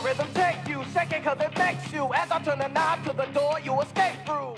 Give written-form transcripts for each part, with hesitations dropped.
rhythm take you. Second, cause it makes you. As I turn the knob to the door, you escape through.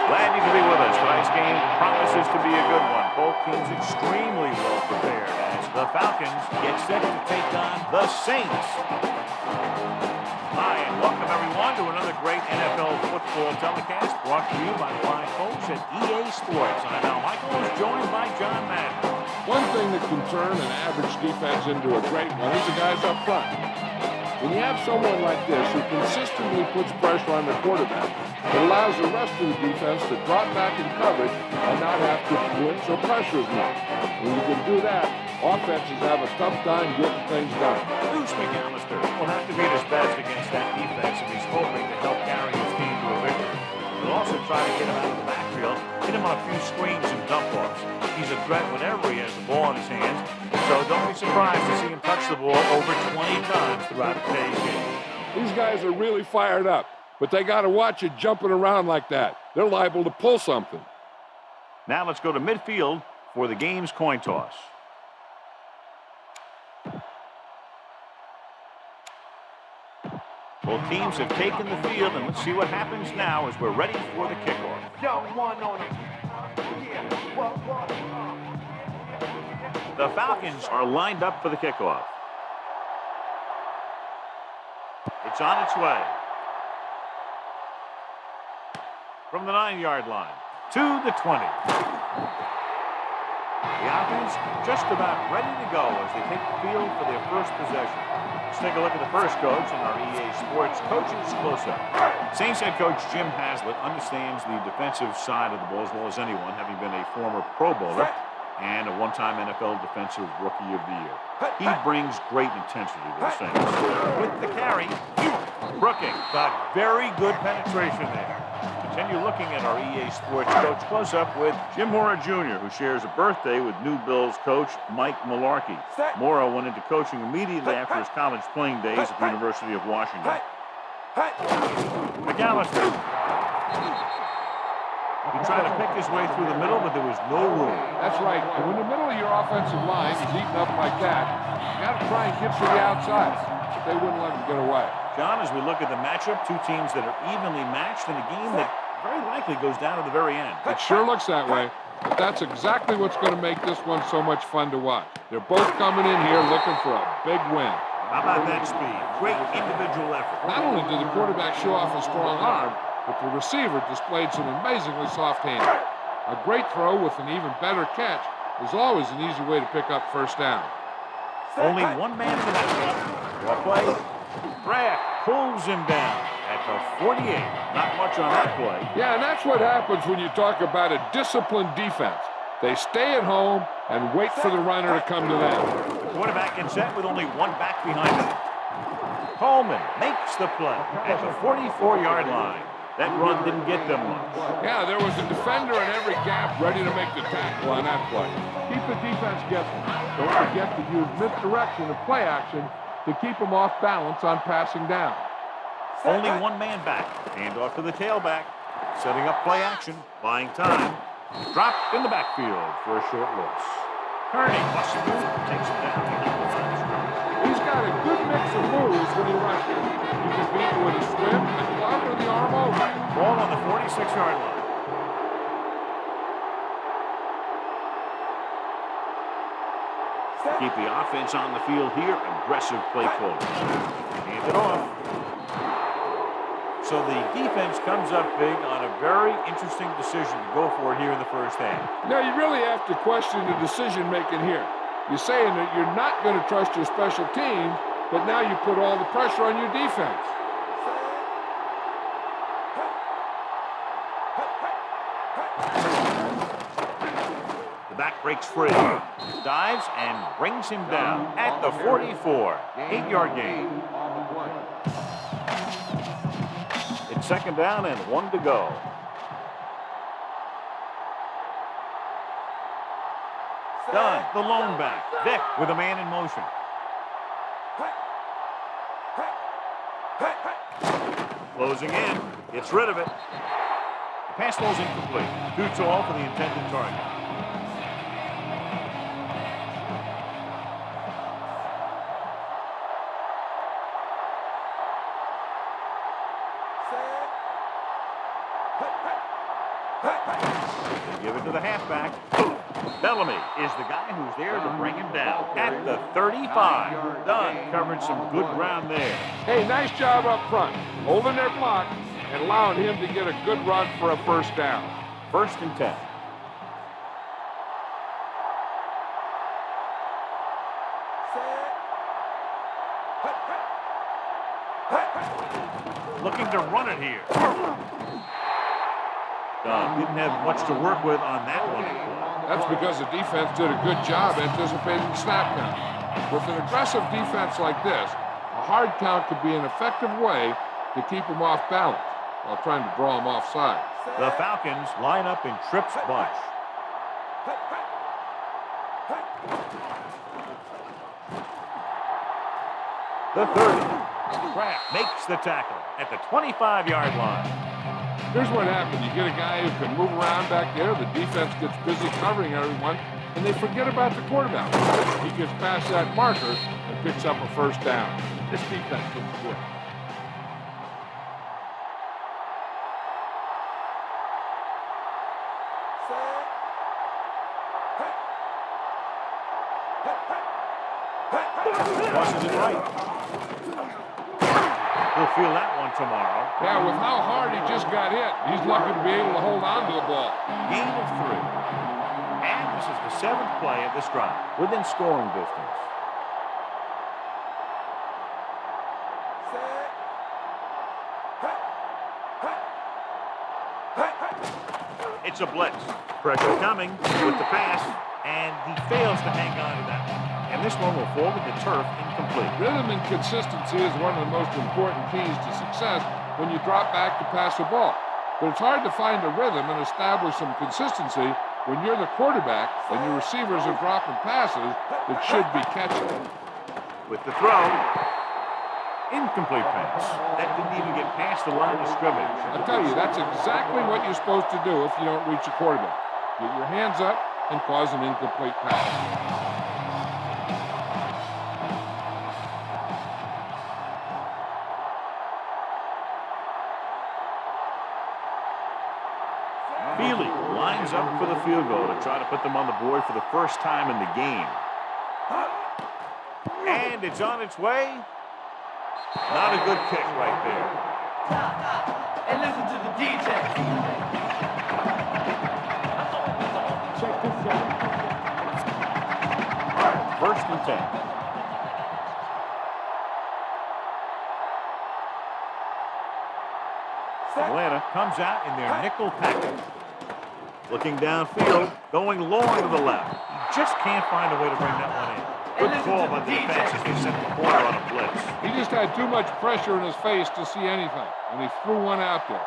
Glad you could be with us. Tonight's game promises to be a good one. Both teams extremely well prepared as the Falcons get set to take on the Saints. Hi, and welcome everyone to another great NFL football telecast brought to you by the fine folks at EA Sports. I'm Al Michaels, joined by John Madden. One thing that can turn an average defense into a great one is the guys up front. When you have someone like this who consistently puts pressure on the quarterback, it allows the rest of the defense to drop back in coverage and not have to blitz or pressure as much. When you can do that, offenses have a tough time getting things done. Bruce McAllister will have to be at his best against that defense if he's hoping to help carry his team to a victory. He'll also try to get him out of the backfield, hit him on a few screens and dump-offs. He's a threat whenever he has the ball in his hands, so don't be surprised to see him touch the ball over 20 times throughout today's game. These guys are really fired up, but they got to watch it jumping around like that. They're liable to pull something. Now let's go to midfield for the game's coin toss. Both teams have taken the field, and let's see what happens now as we're ready for the kickoff. The Falcons are lined up for the kickoff. It's on its way. From the 9-yard line to the 20. The offense just about ready to go as they take the field for their first possession. Let's take a look at the first coach in our EA Sports Coaches Close-Up. Saints head coach Jim Haslett understands the defensive side of the ball as well as anyone, having been a former Pro Bowler and a one-time NFL Defensive Rookie of the Year. He brings great intensity to the Saints. With the carry, Brooking got very good penetration there. Continue looking at our EA Sports Coach Close-Up with Jim Mora Jr., who shares a birthday with new Bills coach Mike Mularkey. Mora went into coaching immediately after his college playing days at the University of Washington. McAllister. He tried to pick his way through the middle, but there was no room. That's right. And when the middle of your offensive line is eaten up like that, you got to try and get to the outside. But they wouldn't let him get away. John, as we look at the matchup, two teams that are evenly matched in a game that very likely goes down to the very end. It sure looks that way, but that's exactly what's going to make this one so much fun to watch. They're both coming in here looking for a big win. How about that speed? Great individual effort. Not only did the quarterback show off a strong arm, but the receiver displayed some amazingly soft handling. A great throw with an even better catch is always an easy way to pick up first down. Only one man in the matchup. Well play. Brad pulls him down at the 48. Not much on that play. Yeah, and that's what happens when you talk about a disciplined defense. They stay at home and wait for the runner to come to them. The quarterback in set with only one back behind him. Coleman makes the play at the 44-yard line. That run didn't get them much. Yeah, there was a defender in every gap ready to make the tackle on that play. Keep the defense guessing. Don't forget to use misdirection and play action to keep them off balance on passing down. Only one man back. Hand off to the tailback. Setting up play action. Buying time. Dropped in the backfield for a short loss. Kearney busts through. Takes him down. He's got a good mix of moves when he rushes. You can beat him with a swim, the glove, or the arm over. Ball on the 46-yard line. Keep the offense on the field here. Aggressive play calling. Hand it off. So the defense comes up big on a very interesting decision to go for here in the first half. Now, you really have to question the decision-making here. You're saying that you're not going to trust your special teams, but now you put all the pressure on your defense. The back breaks free. Dives and brings him down at the 44. 8-yard gain. It's second down and 1 to go. Done. The lone back. Vic with a man in motion. Closing in. Gets rid of it. The pass ball's incomplete. Too tall for the intended target. They give it to the halfback. Bellamy is the guy who's there to bring him down at the 35. Done. Covered some good ground there. Hey, nice job up front, holding their block and allowing him to get a good run for a first down. 1st and 10. Looking to run it here. Didn't have much to work with on that one. That's because the defense did a good job anticipating the snap count. With an aggressive defense like this, a hard count could be an effective way to keep them off balance while trying to draw them offside. The Falcons line up in trips bunch. The 30. Kraft makes the tackle at the 25-yard line. Here's what happens. You get a guy who can move around back there. The defense gets busy covering everyone, and they forget about the quarterback. He gets past that marker and picks up a first down. This defense looks good. Crosses it right. He'll feel that one tomorrow. Yeah, with how hard he just got hit, he's lucky to be able to hold on to the ball. Gain of 3. And this is the 7th play of this drive, within scoring distance. It's a blitz. Pressure coming with the pass, and he fails to hang on to that one. And this one will fall to the turf incomplete. Rhythm and consistency is one of the most important keys to success when you drop back to pass the ball. But it's hard to find a rhythm and establish some consistency when you're the quarterback and your receivers are dropping passes that should be catching. With the throw, incomplete pass. That didn't even get past the line of scrimmage. I tell you, that's exactly what you're supposed to do if you don't reach a quarterback. Get your hands up and cause an incomplete pass. Feely lines up for the field goal to try to put them on the board for the first time in the game. And it's on its way. Not a good kick right there. And listen to the DJ. Check this out. 1st and 10. Atlanta comes out in their nickel package. Looking downfield, going long to the left. He just can't find a way to bring that one in. Good call by the defense as they set the corner on a blitz. He just had too much pressure in his face to see anything, and he threw one out there.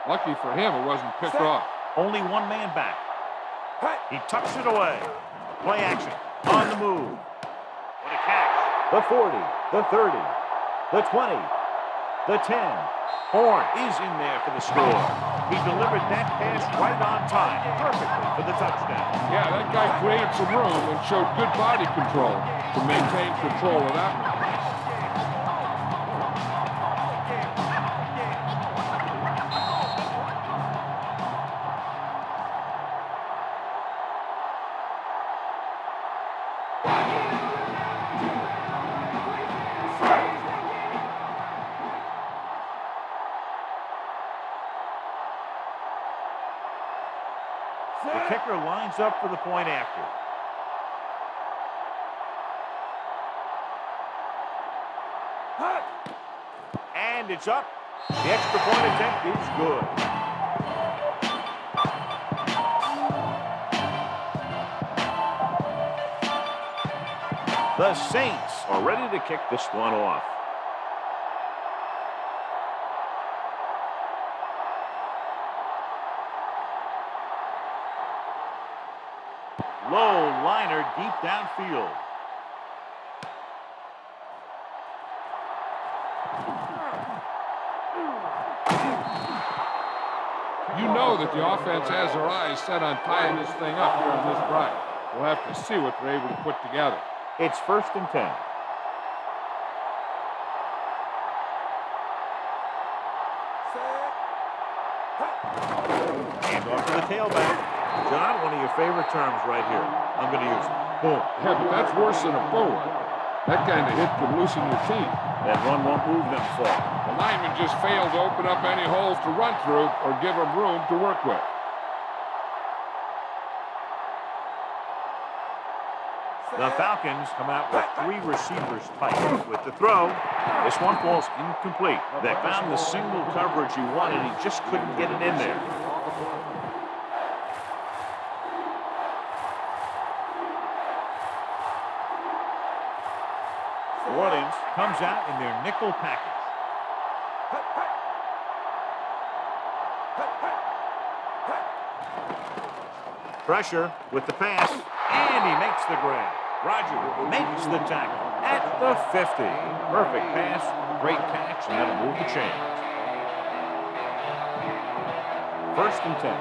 Lucky for him, it wasn't picked off. Only one man back. He tucks it away. Play action. On the move. What a catch. The 40, the 30, the 20, the 10. Horn is in there for the score. He delivered that pass right on time, perfectly for the touchdown. Yeah, that guy created some room and showed good body control to maintain control of that one. The kicker lines up for the point after. And it's up. The extra point attempt is good. The Saints are ready to kick this one off. Low liner deep downfield. You know that the offense has their eyes set on tying this thing up here on this drive. We'll have to see what they're able to put together. It's 1st and 10. Hand off to the tailback. John, one of your favorite terms right here. I'm going to use it. Boom. Yeah, but that's worse than a boom. That kind of hit could loosen your feet. That run won't move them far. The lineman just failed to open up any holes to run through or give him room to work with. The Falcons come out with 3 receivers tight. With the throw, this one falls incomplete. They found the single coverage he wanted. He just couldn't get it in there. New Orleans comes out in their nickel package. Pressure with the pass, and he makes the grab. Roger makes the tackle at the 50. Perfect pass, great catch, and that'll move the chains. 1st and 10.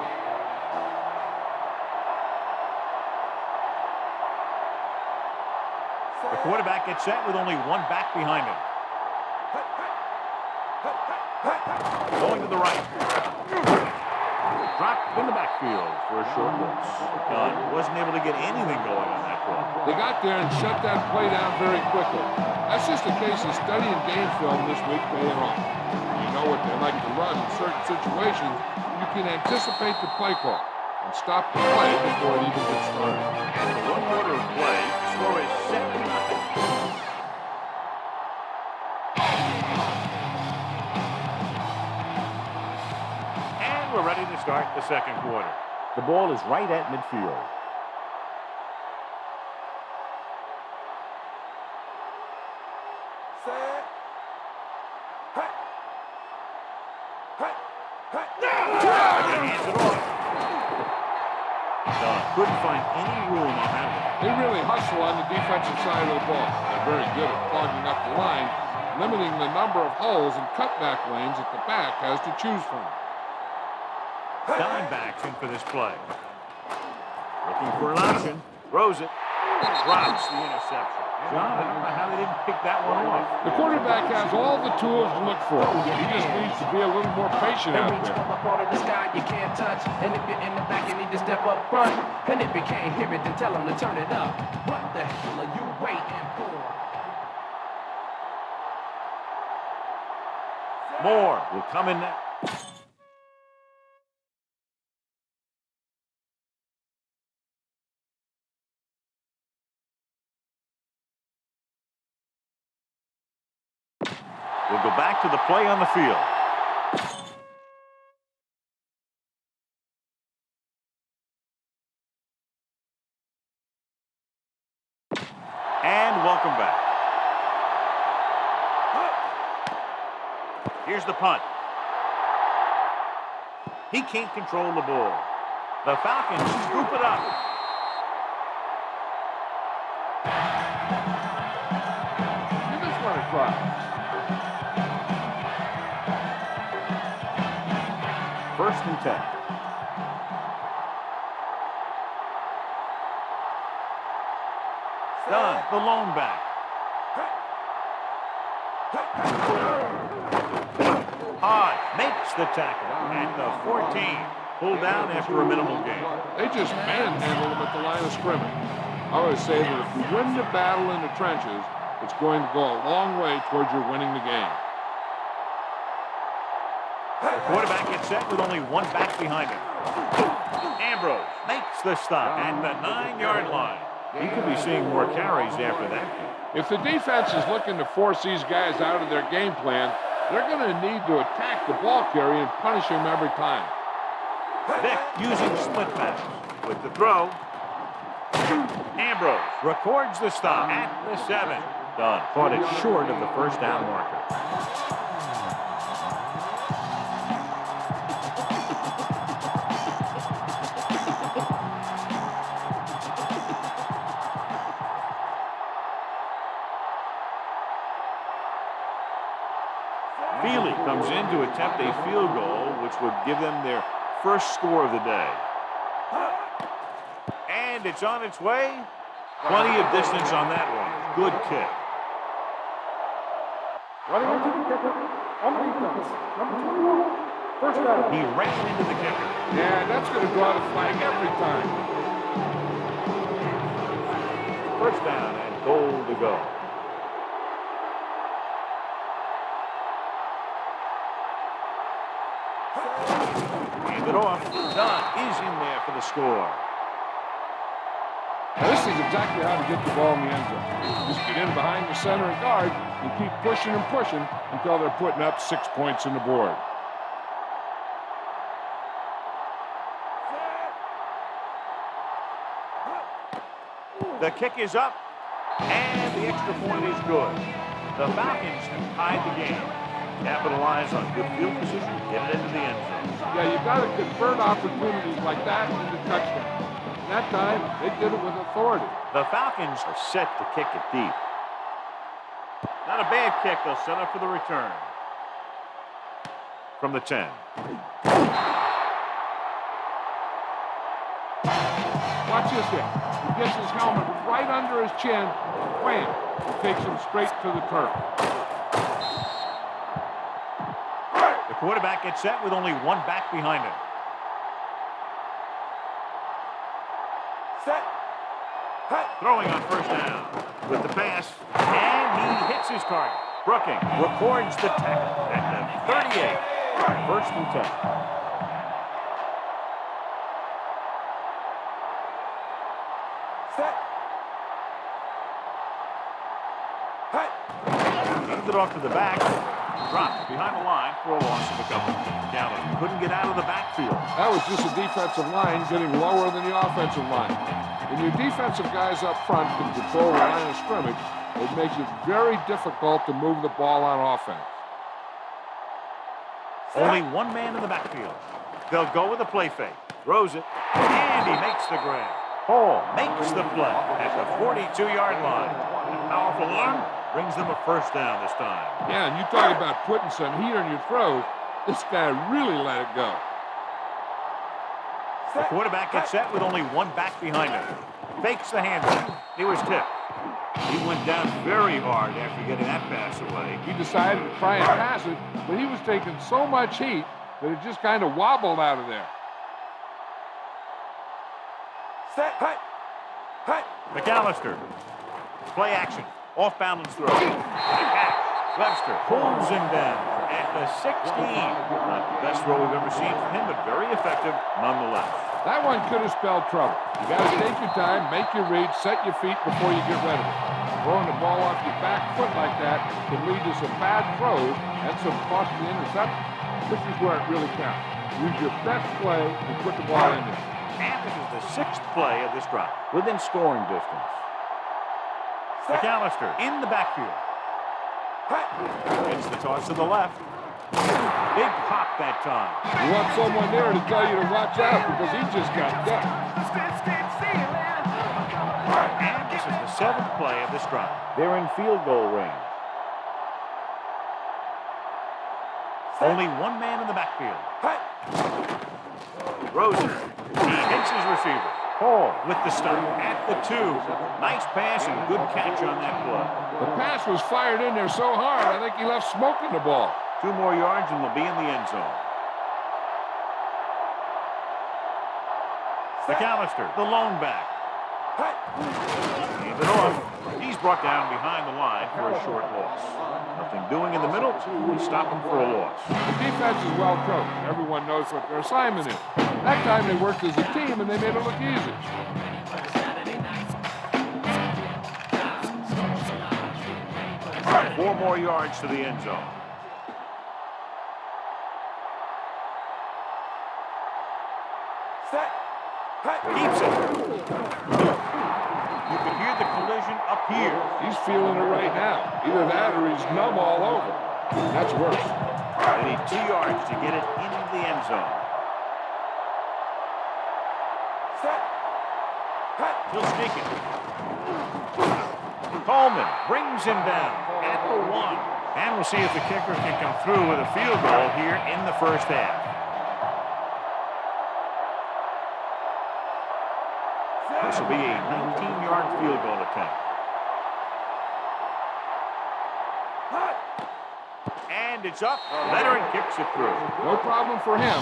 The quarterback gets set with only one back behind him. Going to the right. Dropped in the backfield for a short loss. Dunn wasn't able to get anything going on that play. They got there and shut that play down very quickly. That's just a case of studying game film this week paying off. You know what they like to run in certain situations. You can anticipate the play call and stop the play before it even gets started. After 1 quarter of play, the score is 7-0. We're ready to start the 2nd quarter. The ball is right at midfield. Hands it off. Couldn't find any room on that one. They really hustle on the defensive side of the ball. They're very good at clogging up the line, limiting the number of holes and cutback lanes that the back has to choose from. Diamondbacks in for this play. Looking for an option. Throws it. Drops the interception. John, I don't know how they didn't pick that one off. The quarterback has all the tools to look for. He just needs to be a little more patient out there. The sky you can't touch, and if you're in the back, you need to step up front. And if you can't hear it, then tell them to turn it up. What the hell are you waiting for? Moore will come in next. We'll go back to the play on the field. And welcome back. Here's the punt. He can't control the ball. The Falcons scoop it up. You just want to try. 1st and 10. Dunn, the lone back. High makes the tackle at the 14. Pulled down after a minimal gain. They just manhandled him at the line of scrimmage. I always say that if you win the battle in the trenches, it's going to go a long way towards your winning the game. The quarterback gets set with only one back behind him. Ambrose makes the stop at the 9-yard line. He could be seeing more carries after that. If the defense is looking to force these guys out of their game plan, they're going to need to attack the ball carrier and punish him every time. Vick using split pass with the throw. Ambrose records the stop at the 7. Dunn caught it short of the first down marker. Healy comes in to attempt a field goal, which would give them their first score of the day. And it's on its way. Plenty of distance on that one. Good kick. Running into the kicker on defense. Number 21. First down. He ran into the kicker. Yeah, that's going to draw the flag every time. First down and goal to go. Hand it off. Dunn is in there for the score. Now, this is exactly how to get the ball in the end zone. Just get in behind the center and guard and keep pushing and pushing until they're putting up 6 points on the board. The kick is up, and the extra point is good. The Falcons have tied the game. Capitalize on good field position, get it into the end zone. Yeah, you've got to convert opportunities like that into touchdowns. And that time, they did it with authority. The Falcons are set to kick it deep. Not a bad kick. They'll set up for the return. From the 10. Watch this hit. He gets his helmet right under his chin. Wham! He takes him straight to the turf. The quarterback gets set with only one back behind him. Set. Hut. Throwing on first down with the pass, and he hits his target. Brooking records the tackle at the 38. First and 10. Set. Hut. Handed it off to the back. Dropped behind the line for a loss of a couple. Gallup couldn't get out of the backfield. That was just a defensive line getting lower than the offensive line. When your defensive guys up front can control the line of scrimmage, it makes it very difficult to move the ball on offense. Only one man in the backfield. They'll go with a play fake. Throws it, and he makes the grab. Hall makes the play at the 42-yard line. A powerful arm brings them a first down this time. Yeah, and you talk about putting some heat on your throws. This guy really let it go. The quarterback gets set with only one back behind him. Fakes the handoff. He was tipped. He went down very hard after getting that pass away. He decided to try and pass it, but he was taking so much heat that it just kind of wobbled out of there. Set. Hut. Hut. McAllister. Play action. Off balance throw. And a catch. Webster pulls him down at the 16. Not the best throw we've ever seen from him, but very effective nonetheless. That one could have spelled trouble. You got to take your time, make your read, set your feet before you get rid of it. Throwing the ball off your back foot like that can lead to some bad throws and some costly interceptions. This is where it really counts. Use your best play and put the ball in there. And this is the 6th play of this drive, within scoring distance. McAllister in the backfield. Gets the toss to the left. Big pop that time. You want someone there to tell you to watch out because he just got ducked. And this is the 7th play of this drive. They're in field goal range. Only one man in the backfield. Rosen. He hits his receiver. Hall with the stop at the 2. Nice pass and good catch on that play. The pass was fired in there so hard, I think he left smoke in the ball. 2 more yards and they'll be in the end zone. McAllister, the lone back. Hand it off. He's brought down behind the line for a short loss. Nothing doing in the middle. We stop him for a loss. The defense is well coached. Everyone knows what their assignment is. That time they worked as a team and they made it look easy. Four more yards to the end zone. Set. Keeps it. You can hear the collision up here. He's feeling it right now. Either that or he's numb all over. That's worse. They need 2 yards to get it into the end zone. Set. He'll sneak it. Coleman brings him down at the 1. And we'll see if the kicker can come through with a field goal here in the first half. This will be a 19-yard field goal attempt. And it's up. Leonard kicks it through. No problem for him.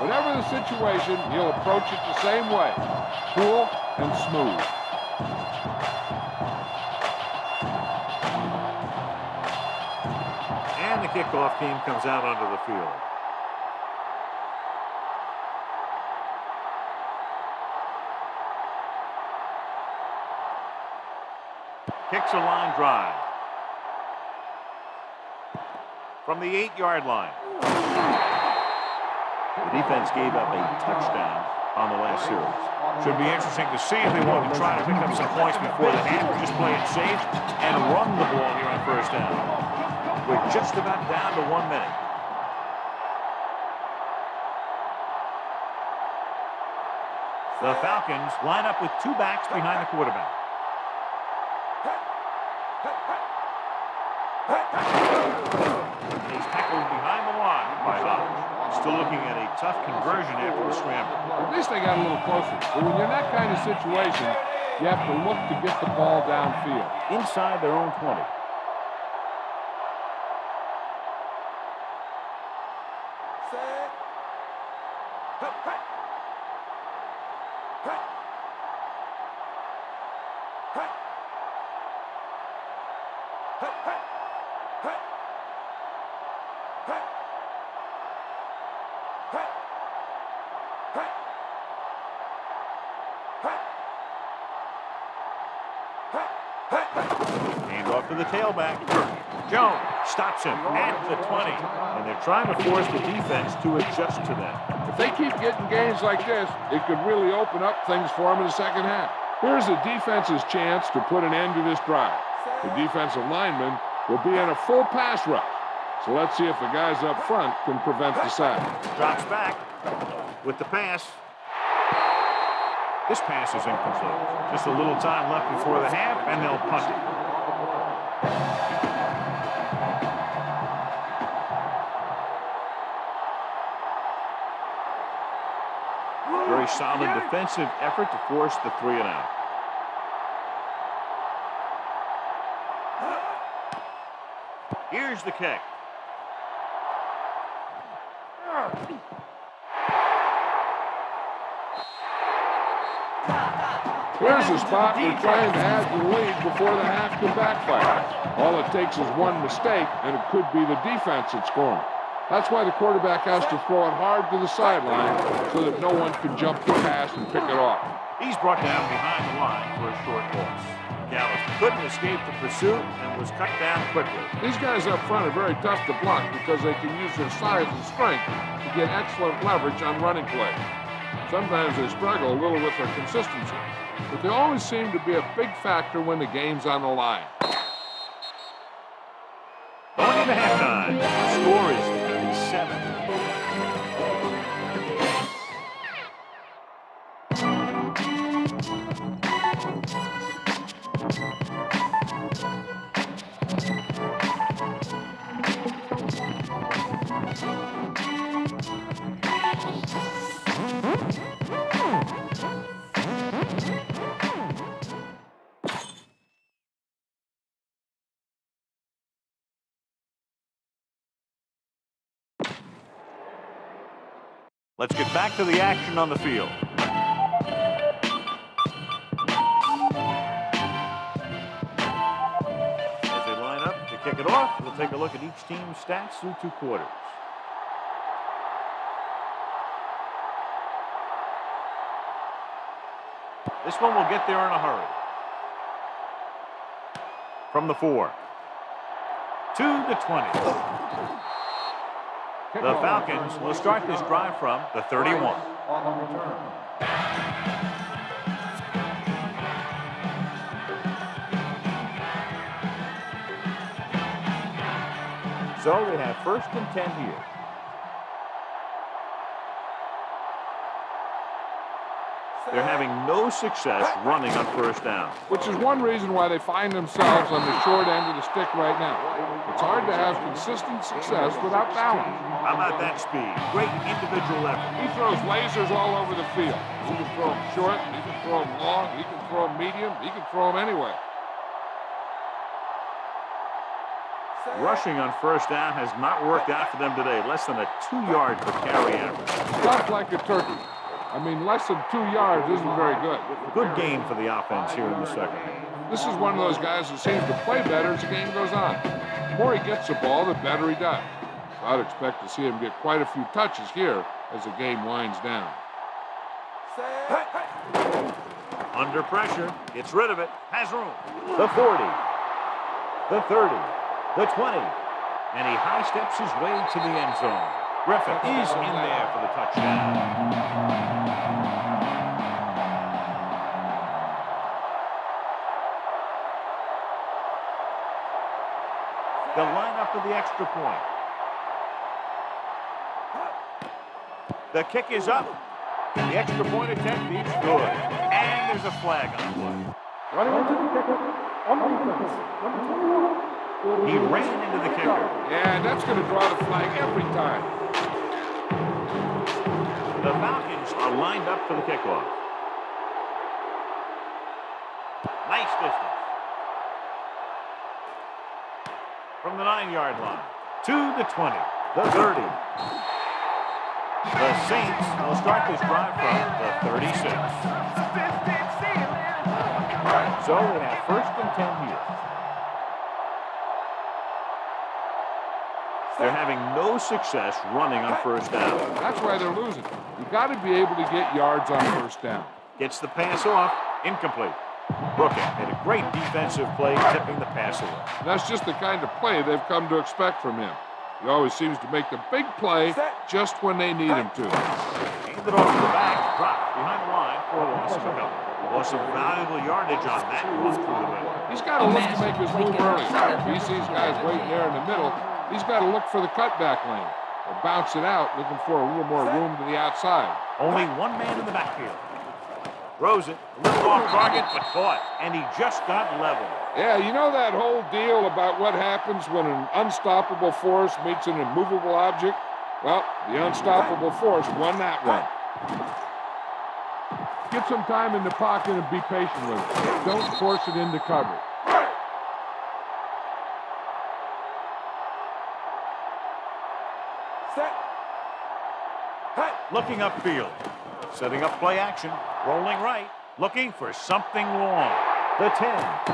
Whatever the situation, he'll approach it the same way. Cool and smooth. And the kickoff team comes out onto the field. Kicks a line drive. From the 8-yard line. The defense gave up a touchdown on the last series. Should be interesting to see if they want to try to pick up some points before the half or just play it safe and run the ball here on first down. We're just about down to 1 minute. The Falcons line up with 2 backs behind the quarterback. He's tackled behind the line by Lodge. Still looking at a tough conversion after the scramble. At least they got a little closer. But when you're in that kind of situation, you have to look to get the ball downfield. Inside their own 20. Hand off to the tailback. Jones stops him at the 20. And they're trying to force the defense to adjust to that. If they keep getting gains like this, it could really open up things for them in the second half. Here's the defense's chance to put an end to this drive. The defensive lineman will be in a full pass rush. So let's see if the guys up front can prevent the sack. Drops back with the pass. This pass is incomplete. Just a little time left before the half, and they'll punt it. Very solid defensive effort to force the 3-and-out. Here's the kick. Here's the spot we're trying to add to the lead before the half can backfire. All it takes is one mistake, and it could be the defense that's scoring. That's why the quarterback has to throw it hard to the sideline so that no one can jump the pass and pick it off. He's brought down behind the line for a short loss. Gallup couldn't escape the pursuit and was cut down quickly. These guys up front are very tough to block because they can use their size and strength to get excellent leverage on running plays. Sometimes they struggle a little with their consistency, but they always seem to be a big factor when the game's on the line. Going into halftime, the score is 7. Let's get back to the action on the field. As they line up to kick it off, we'll take a look at each team's stats through 2 quarters. This one will get there in a hurry. From the 4 to the 20. The Falcons will start this drive from the 31. So they have 1st and 10 here. They're having no success running on first down. Which is one reason why they find themselves on the short end of the stick right now. It's hard to have consistent success without balance. How about that speed? Great individual effort. He throws lasers all over the field. He can throw them short, he can throw them long, he can throw them medium, he can throw them anyway. Rushing on first down has not worked out for them today. Less than a 2-yard per carry average. Stuffed like a turkey. I mean, less than 2 yards isn't very good. Good game for the offense here in the second. This is one of those guys that seems to play better as the game goes on. The more he gets the ball, the better he does. So I'd expect to see him get quite a few touches here as the game winds down. Under pressure, gets rid of it, has room. The 40, the 30, the 20, and he high steps his way to the end zone. Griffin is in there for the touchdown. They'll line up for the extra point. The kick is up. The extra point attempt is good. And there's a flag on the play. Running into the kicker on defense. He ran into the kicker. Yeah, and that's going to draw the flag every time. The Falcons are lined up for the kickoff. Nice distance. From the 9-yard line to the 20, the 30. The Saints will start this drive from the 36. So they have first and 10 here. They're having no success running on first down. That's why they're losing. You got to be able to get yards on first down. Gets the pass off, incomplete. Brooking made a great defensive play, tipping the pass away. And that's just the kind of play they've come to expect from him. He always seems to make the big play just when they need him to. Handed it off to the back, dropped behind the line for a loss of a couple. Lost some valuable yardage on that run through the middle. He's got to look to make his move early. If he sees guys waiting there in the middle, he's got to look for the cutback lane or bounce it out, looking for a little more room to the outside. Only one man in the backfield. Throws it, a little off target, but caught, and he just got level. Yeah, you know that whole deal about what happens when an unstoppable force meets an immovable object? Well, the unstoppable force won that one. Get some time in the pocket and be patient with it. Don't force it into cover. Looking upfield, setting up play action, rolling right, looking for something long. The 10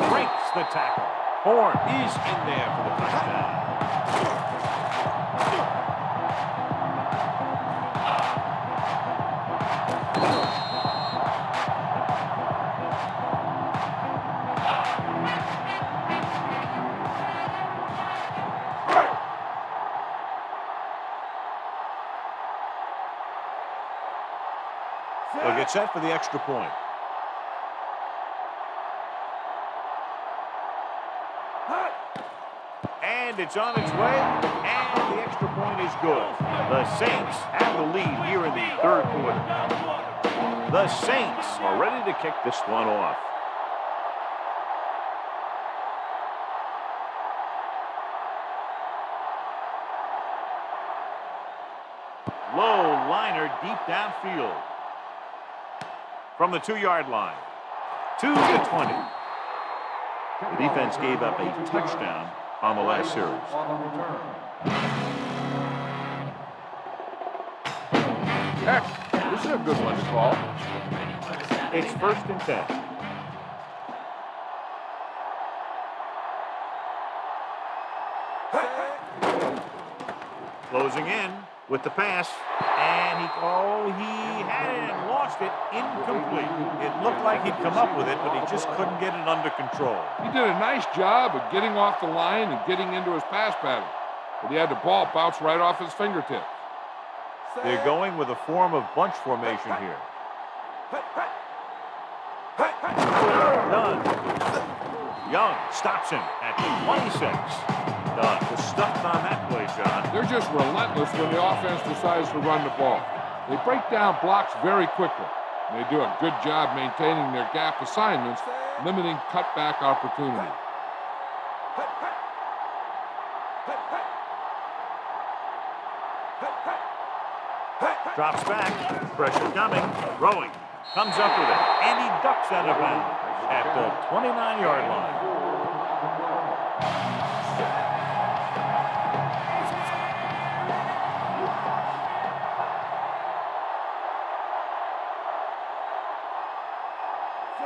breaks the tackle. Horn is in there for the touchdown. They'll get set for the extra point. And it's on its way, and the extra point is good. The Saints have the lead here in the third quarter. The Saints are ready to kick this one off. Low liner deep downfield. From the 2-yard line to the 20. The defense gave up a touchdown on the last series. Heck, this is a good one to call. It's first and 10. Closing in with the pass, and he had it and lost it, incomplete. It looked like he'd come up with it, but he just couldn't get it under control. He did a nice job of getting off the line and getting into his pass pattern, but he had the ball bounce right off his fingertips. They're going with a form of bunch formation here. Done. Young stops him at 26. Done. Was stuffed on that play, John. They're just relentless when the offense decides to run the ball. They break down blocks very quickly. They do a good job maintaining their gap assignments, limiting cutback opportunities. Drops back. Pressure coming. Throwing. Comes up with it. And he ducks out of bounds at the 29-yard line.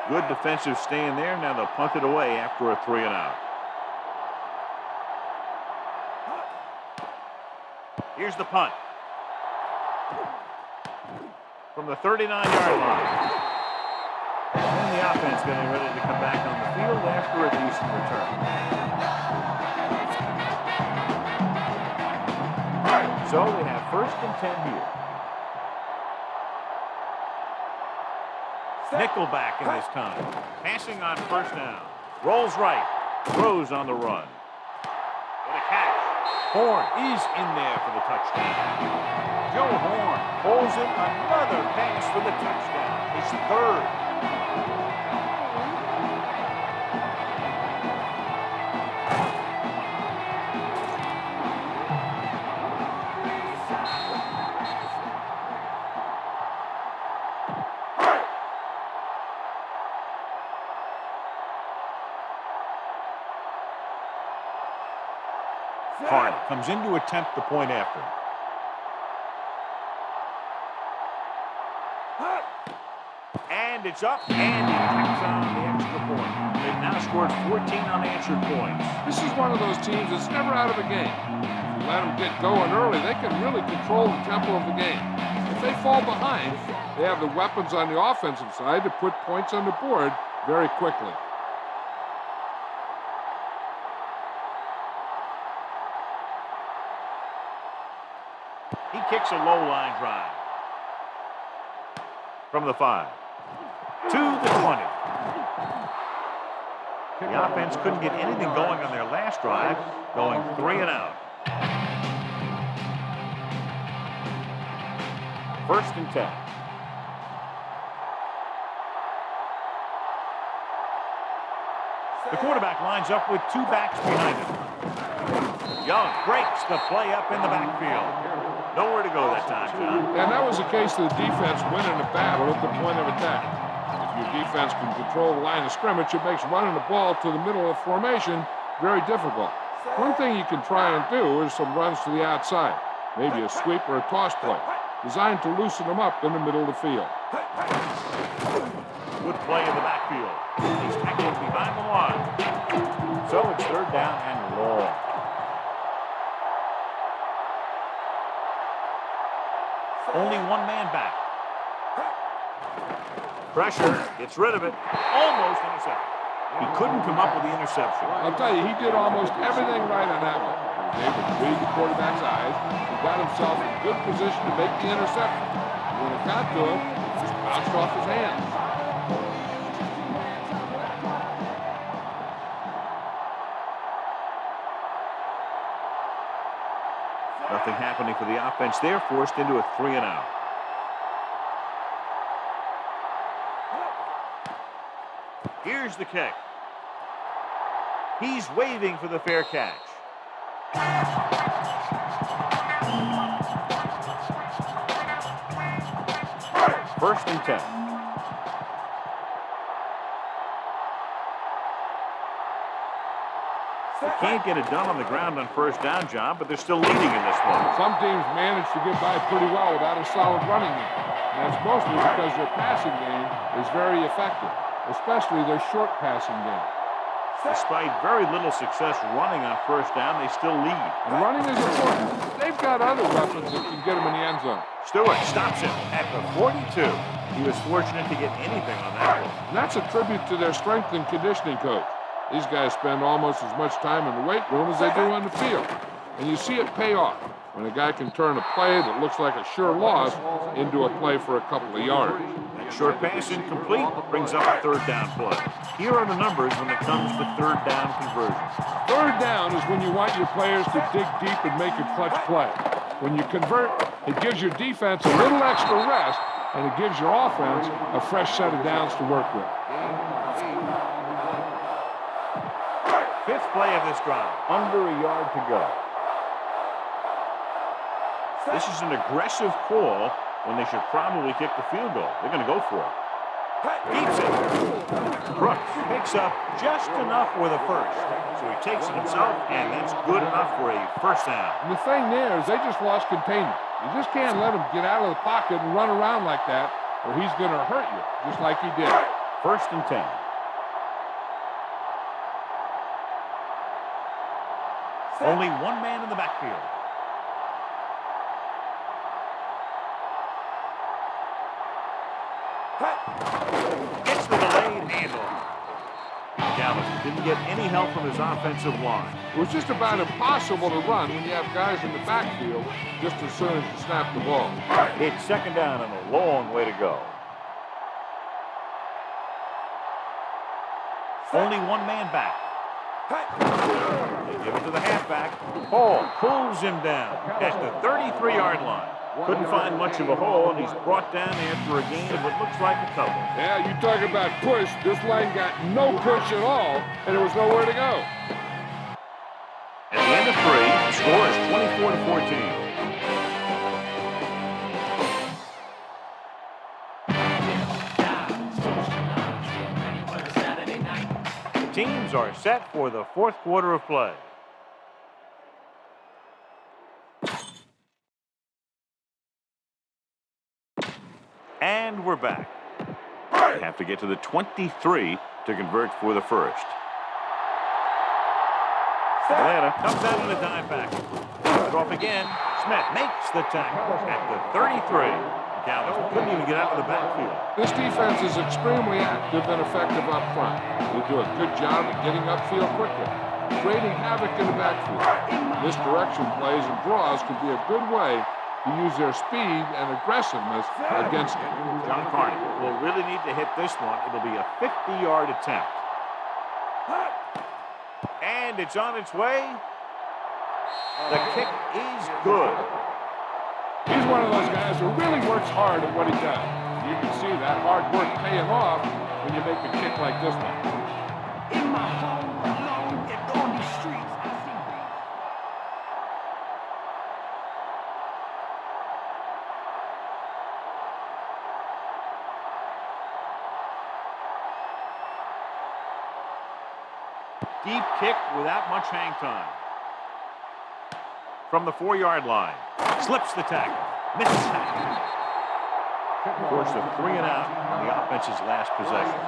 Good defensive stand there. Now they'll punt it away after a 3-and-out. Here's the punt. From the 39-yard line. And the offense getting ready to come back on the field after a decent return. So they have 1st and 10 here. Nickelback in this time. Passing on 1st down. Rolls right. Throws on the run. What a catch. Horn is in there for the touchdown. Joe Horn pulls in another pass for the touchdown. His 3rd. Hart comes in to attempt the point after. And it's up, and he tacks on the extra point. They've now scored 14 unanswered points. This is one of those teams that's never out of a game. If you let them get going early, they can really control the tempo of the game. If they fall behind, they have the weapons on the offensive side to put points on the board very quickly. He kicks a low line drive. From the 5. To the 20. The offense couldn't get anything going on their last drive, going 3-and-out. 1st and 10. The quarterback lines up with 2 backs behind him. Young breaks the play up in the backfield. Nowhere to go that time, John. And that was the case of the defense winning a battle at the point of attack. If your defense can control the line of scrimmage, it makes running the ball to the middle of formation very difficult. One thing you can try and do is some runs to the outside, maybe a sweep or a toss play, designed to loosen them up in the middle of the field. Good play in the backfield. He's tackled behind the line. So it's 3rd down and long. Only 1 man back. Pressure, gets rid of it, almost intercepted. He couldn't come up with the interception. I'll tell you, he did almost everything right on that one. He was able to read the quarterback's eyes. He got himself in good position to make the interception. When it got to him, it just bounced off his hands. Nothing happening for the offense there, forced into a 3-and-out. Here's the kick. He's waving for the fair catch. First and 10. They can't get it done on the ground on 1st down, John, but they're still leading in this one. Some teams manage to get by pretty well without a solid running game. And that's mostly because their passing game is very effective, especially their short passing game. Despite very little success running on 1st down, they still lead. And running is important. They've got other weapons that can get them in the end zone. Stewart stops him at the 42. He was fortunate to get anything on that one. And that's a tribute to their strength and conditioning coach. These guys spend almost as much time in the weight room as they do on the field. And you see it pay off when a guy can turn a play that looks like a sure loss into a play for a couple of yards. That short pass incomplete brings up a 3rd down play. Here are the numbers when it comes to 3rd down conversions. 3rd down is when you want your players to dig deep and make a clutch play. When you convert, it gives your defense a little extra rest and it gives your offense a fresh set of downs to work with. Fifth play of this drive. Under a yard to go. This is an aggressive call when they should probably kick the field goal. They're going to go for it. Keeps it. Brooks picks up just enough with a first. So he takes it himself, and that's good enough for a first down. And the thing there is they just lost containment. You just can't let him get out of the pocket and run around like that, or he's going to hurt you, just like he did. First and 10. Only one man in the backfield. Gets the delayed handoff. Dallas didn't get any help from his offensive line. It was just about impossible to run when you have guys in the backfield just as soon as you snap the ball. It's second down and a long way to go. Only one man back. They give it to the halfback. Hall pulls him down at the 33-yard line. Couldn't find much of a hole, and he's brought down after a gain of what looks like a couple. Yeah, you talk about push. This line got no push at all, and there was nowhere to go. At the end of 3, the score is 24-14. The teams are set for the fourth quarter of play. And we're back. They have to get to the 23 to convert for the first. Atlanta comes out on a dime back. It off again. Smith makes the tackle at the 33. Dallas couldn't even get out of the backfield. This defense is extremely active and effective up front. They do a good job of getting upfield quickly, creating havoc in the backfield. Misdirection plays and draws can be a good way to use their speed and aggressiveness against it. John Carney will really need to hit this one. It'll be a 50-yard attempt. And it's on its way. The kick is good. He's one of those guys who really works hard at what he does. You can see that hard work paying off when you make a kick like this one. In my home alone and on these streets, I see Deep kick without much hang time. From the 4-yard line. Slips the tackle. Misses tackle. Force of 3 and out on the offense's last possession.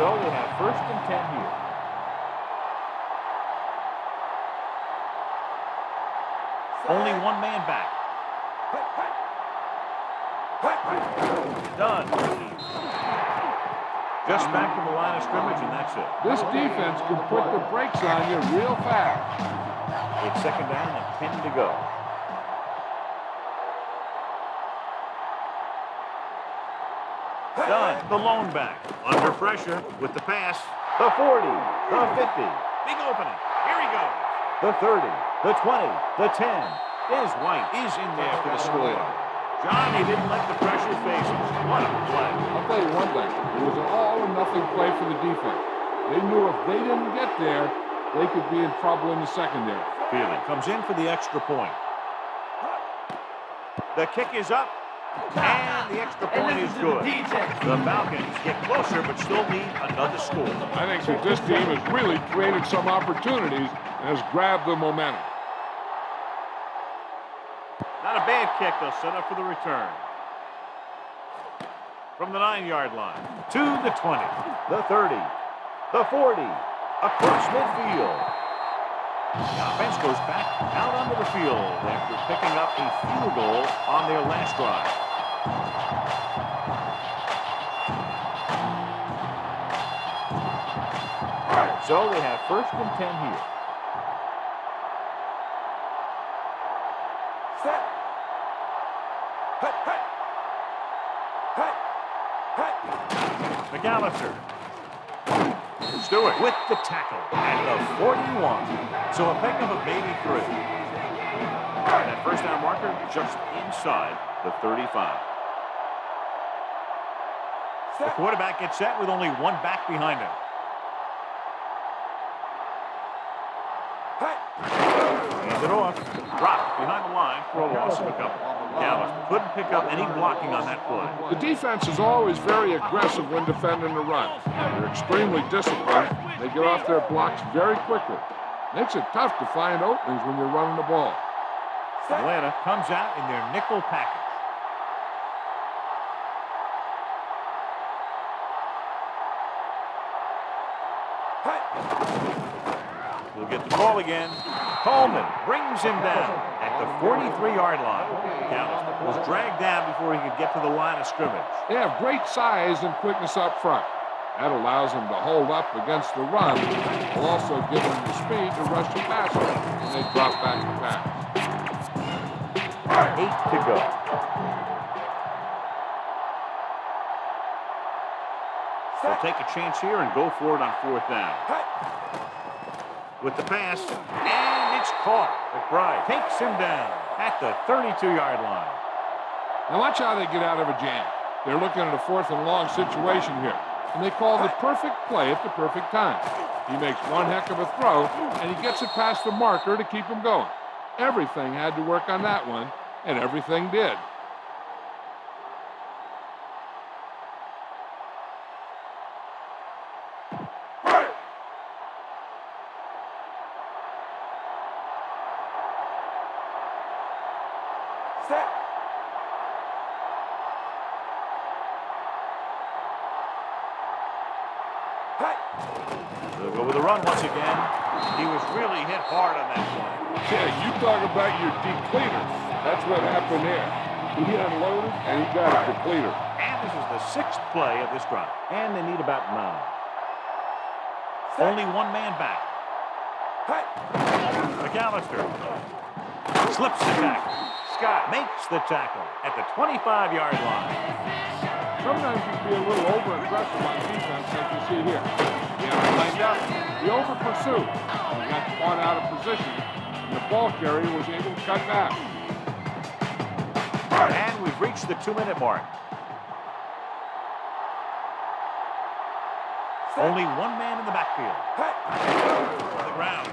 So they have first and 10 here. Only one man back. Done. Just back to the line of scrimmage, and that's it. This defense can put the brakes on you real fast. It's second down and 10 to go. Done. The lone back. Under pressure with the pass. The 40. The 50. Big opening. Here he goes. The 30. The 20. The 10. Des White is in there for the score. John, he didn't let the pressure face him. What a play. I'll tell you one thing. It was an all-or-nothing play for the defense. They knew if they didn't get there, they could be in trouble in the secondary. Feeling comes in for the extra point. The kick is up, and the extra point is good. The Falcons get closer, but still need another score. I think that this team has really created some opportunities and has grabbed the momentum. Not a bad kick. They'll set up for the return. From the 9-yard line to the 20, the 30, the 40, across midfield. The offense goes back out onto the field after picking up a field goal on their last drive. So they have first and 10 here. Set. McAllister. Stewart with the tackle at the 41. So a pick of a baby 3. And that first down marker just inside the 35. The quarterback gets set with only one back behind him. Hands it off. Dropped behind the line for a loss of a couple. Dallas couldn't pick up any blocking on that play. The defense is always very aggressive when defending the run. They're extremely disciplined. They get off their blocks very quickly. Makes it tough to find openings when you're running the ball. Atlanta comes out in their nickel package. We'll get the ball again. Coleman brings him down at the 43-yard line. Dallas was dragged down before he could get to the line of scrimmage. They have great size and quickness up front. That allows them to hold up against the run, while also giving them the speed to rush the passer when they drop back to pass. 8 to go. They'll take a chance here and go for it on 4th down. With the pass, and it's caught. McBride takes him down at the 32-yard line. Now watch how they get out of a jam. They're looking at a 4th and long situation here, and they call the perfect play at the perfect time. He makes one heck of a throw, and he gets it past the marker to keep him going. Everything had to work on that one, and everything did. They'll go with the run once again. He was really hit hard on that play. Yeah, you talk about your depleter. That's what happened there. He unloaded, and he got a depleter. And this is the 6th play of this drive. And they need about 9. Only one man back. McAllister slips the tackle. Scott makes the tackle at the 25-yard line. Sometimes you can be a little over-aggressive on defense, like you see here. You have to find out. He over-pursued. He got caught out of position, and the ball carrier was able to cut back. And we've reached the 2-minute mark. Only one man in the backfield. On the ground.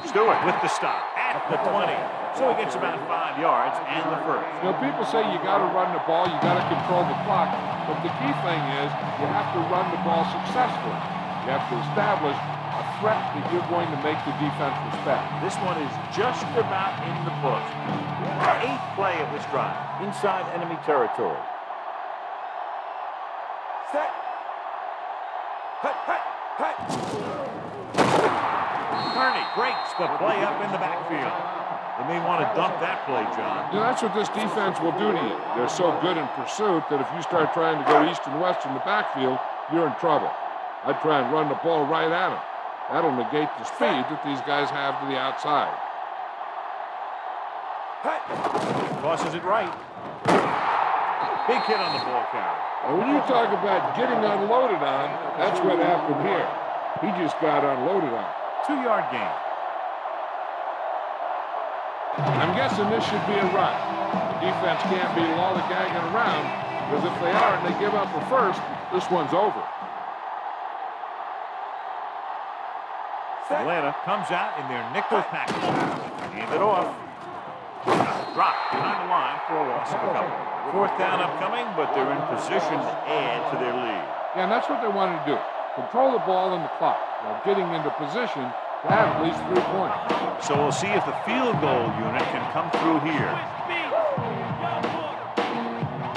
Stewart with the stop at the 20. So he gets about 5 yards and the first. You know, people say you got to run the ball, you got to control the clock, but the key thing is you have to run the ball successfully. You have to establish a threat that you're going to make the defense respect. This one is just about in the books. 8th play of this drive, inside enemy territory. Set. Kearney breaks the play up in the backfield. They may want to dump that play, John. You know, that's what this defense will do to you. They're so good in pursuit that if you start trying to go east and west in the backfield, you're in trouble. I'd try and run the ball right at them. That'll negate the speed that these guys have to the outside. Tosses it right. Big hit on the ball carrier. And when you talk about getting unloaded on, that's what happened here. He just got unloaded on. 2-yard gain. I'm guessing this should be a run. The defense can't be lollygagging around, because if they are and they give up a first, this one's over. Atlanta comes out in their nickel package. Hand it off. Dropped behind the line for a loss of a couple. 4th down upcoming, but they're in position to add to their lead. Yeah, and that's what they wanted to do. Control the ball and the clock while getting into position to have at least 3 points. So we'll see if the field goal unit can come through here.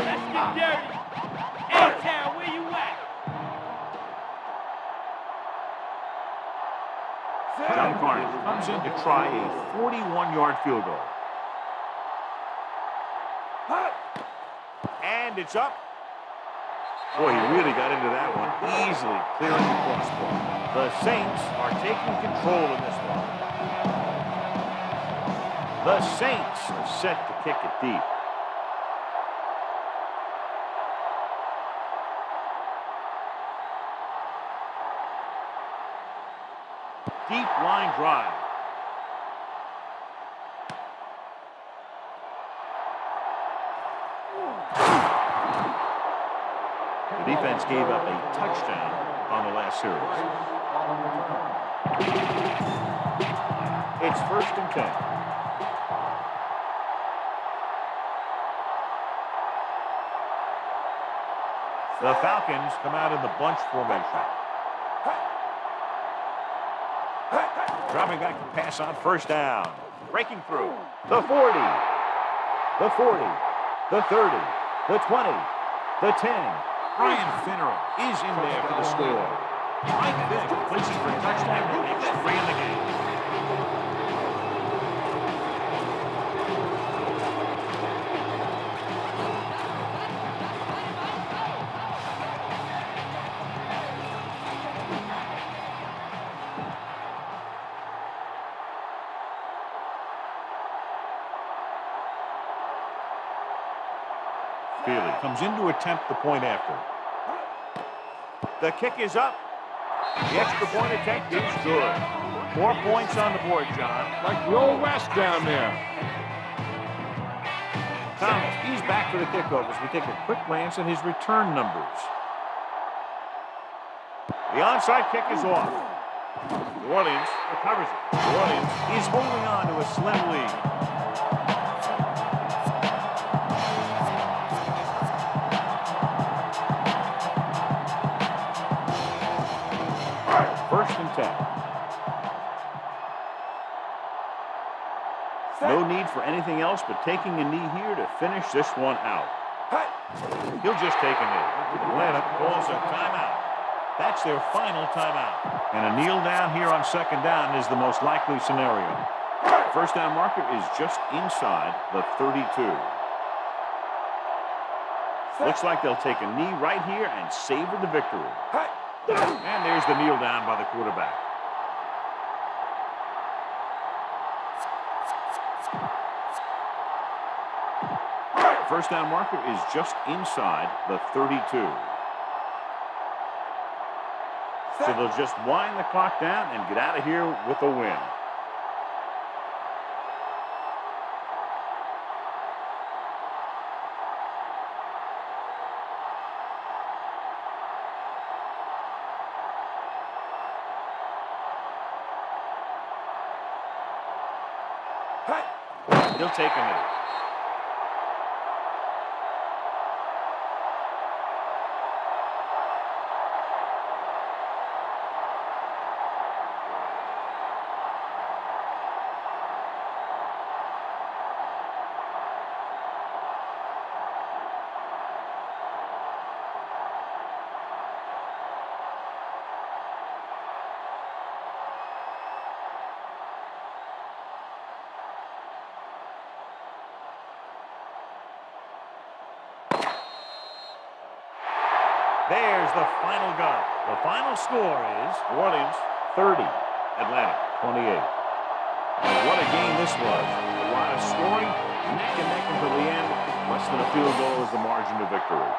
Let's get dirty. A-Town, where you at? John Carney comes in to try a 41-yard field goal. And it's up. Boy, he really got into that one, easily clearing the crossbar. The Saints are taking control of this one. The Saints are set to kick it deep. Deep line drive. Defense gave up a touchdown on the last series. It's 1st and 10. The Falcons come out in the bunch formation. Dropping back to pass on 1st down. Breaking through. The 40. The 40. The 30. The 20. The 10. Ryan Finneran is in there for the score. Mike Vick completes it for a touchdown and makes 3 in the game. Feely comes in to attempt the point after. The kick is up. The extra point attempt is good. 4 points on the board, John. Like the Old West down there. Thomas, he's back for the kickoff as we take a quick glance at his return numbers. The onside kick is off. New Orleans recovers it. New Orleans is holding on to a slim lead. No need for anything else but taking a knee here to finish this one out. He'll just take a knee. Atlanta calls a timeout. That's their final timeout. And a kneel down here on 2nd down is the most likely scenario. 1st down marker is just inside the 32. Looks like they'll take a knee right here and savor the victory. And there's the kneel down by the quarterback. First down marker is just inside the 32. So they'll just wind the clock down and get out of here with a win. He'll take a minute. There's the final gun. The final score is New Orleans 30, Atlanta 28. And what a game this was. A lot of scoring, neck and neck until the end. Less than a field goal is the margin of victory.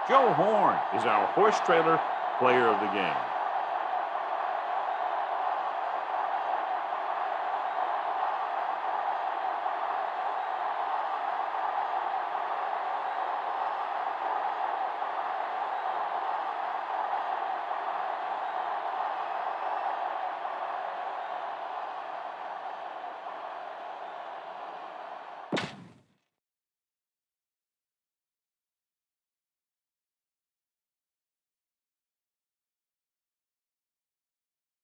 Joe Horn is our horse trailer player of the game.